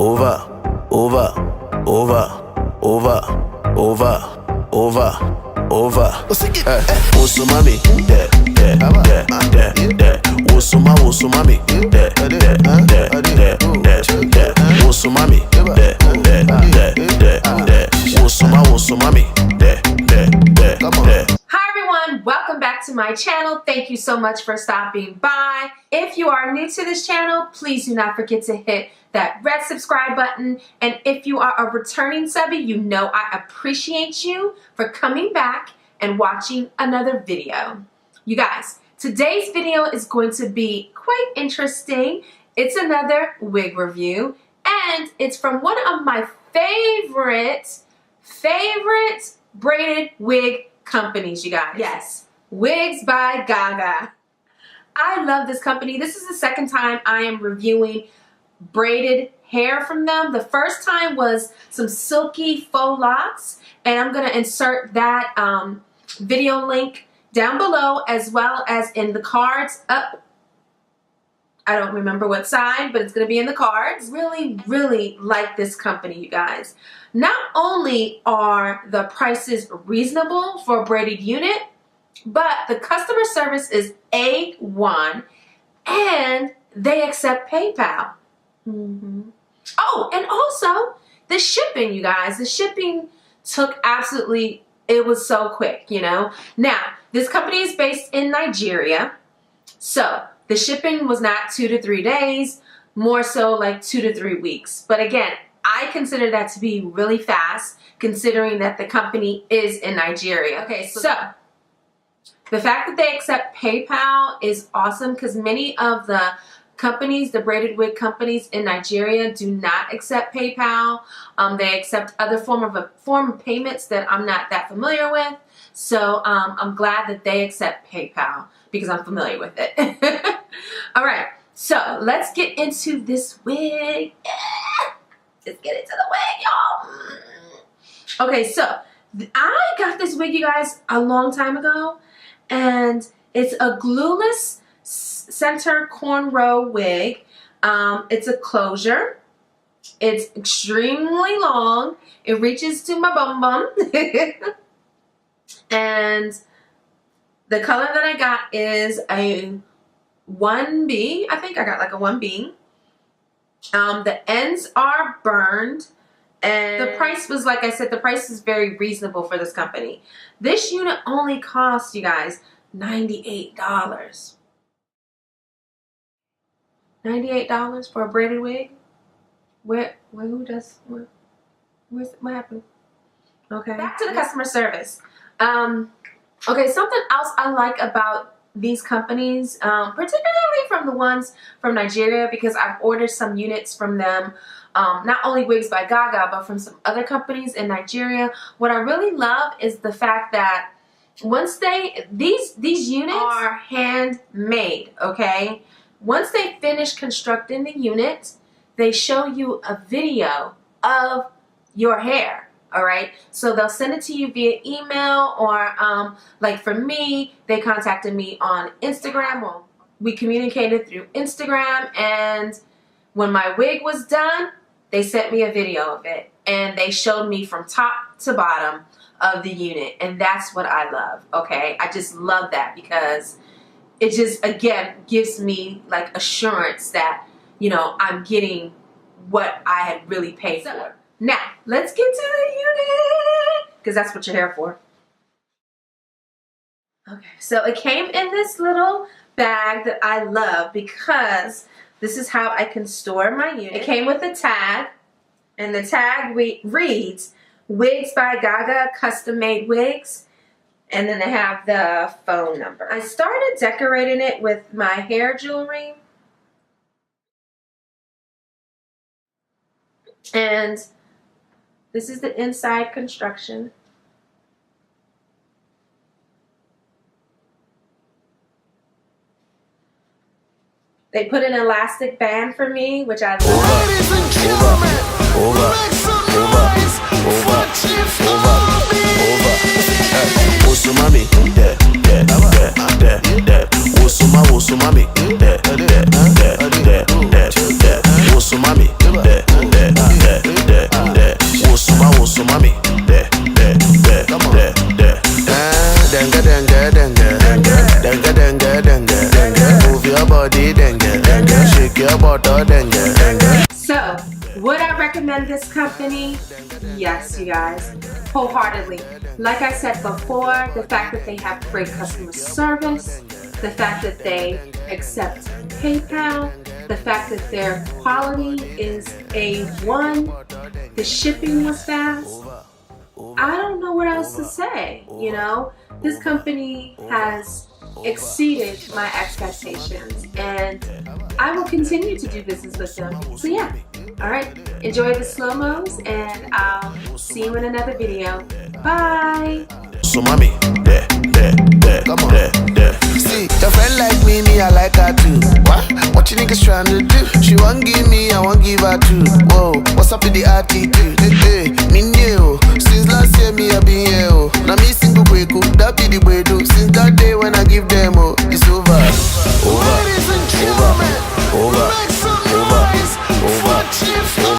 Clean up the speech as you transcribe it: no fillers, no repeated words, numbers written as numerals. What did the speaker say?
over, over, over, over, over, over, over. Wosu mami, de, wosu mami, de, wosu mami, de, wosu mami, de. Hi everyone, welcome back to my channel. Thank you so much for stopping by. If you are new to this channel, please do not forget to hit that red subscribe button. And if you are a returning subby, you know I appreciate you for coming back and watching another video. You guys, today's video is going to be quite interesting. It's another wig review, and it's from one of my favorite braided wig companies, you guys. Yes, Wigs by GaGa. I love this company. This is the second time I am reviewing braided hair from them. The first time was some silky faux locks, and I'm going to insert that video link down below as well as in the cards up. I don't remember what side, but it's going to be in the cards. Really like this company, you guys. Not only are the prices reasonable for a braided unit, but the customer service is A1 and they accept PayPal. Oh, and also the shipping, you guys. The shipping took absolutely, it was so quick, you know. Now, this company is based in Nigeria, so the shipping was not 2 to 3 days, more so like 2 to 3 weeks. But again, I consider that to be really fast, considering that the company is in Nigeria. Okay, so the fact that they accept PayPal is awesome, because many of the companies, the braided wig companies in Nigeria, do not accept PayPal. They accept other form of payments that I'm not that familiar with. So I'm glad that they accept PayPal because I'm familiar with it. All right, so let's get into this wig. Let's get into the wig, y'all. Okay, so I got this wig, you guys, a long time ago, and it's a glueless center cornrow wig. It's a closure. It's extremely long. It reaches to my bum bum. And the color that I got is a 1B. I think I got like a 1B. The ends are burned, and the price was, like I said, the price is very reasonable for this company. This unit only cost, you guys, $98. $98 for a braided wig? What happened? Okay. Back to the customer service. Okay, something else I like about these companies, particularly from the ones from Nigeria, because I've ordered some units from them, not only Wigs by GaGa, but from some other companies in Nigeria. What I really love is the fact that once these units are handmade, okay? Once they finish constructing the unit, they show you a video of your hair. All right, so they'll send it to you via email, or like for me, they contacted me on Instagram. Well, we communicated through Instagram, and when my wig was done, they sent me a video of it, and they showed me from top to bottom of the unit, and that's what I love. Okay, I just love that, because it just, again, gives me like assurance that, you know, I'm getting what I had really paid for. Now, let's get to the unit, because that's what you're here for. Okay, so it came in this little bag that I love, because this is how I can store my unit. It came with a tag, and the tag reads, Wigs by GaGa Custom Made Wigs, and then they have the phone number. I started decorating it with my hair jewelry, and this is the inside construction. They put an elastic band for me, which I love. Ladies and gentlemen, make some noise for Wosu mami, wosu mami, wosu mami, So, would I recommend this company? Yes, you guys, wholeheartedly. Like I said before, the fact that they have great customer service, the fact that they accept PayPal, the fact that their quality is A1, the shipping was fast. I don't know what else to say, you know? This company has exceeded my expectations and I will continue to do business with them. So yeah, alright, enjoy the slow-mos and I'll see you in another video. Bye! So mommy, come on, see, your friend like me, I like her too. What you niggas trying to do? She won't give me, I won't give her too. Whoa, what's up with the attitude? Me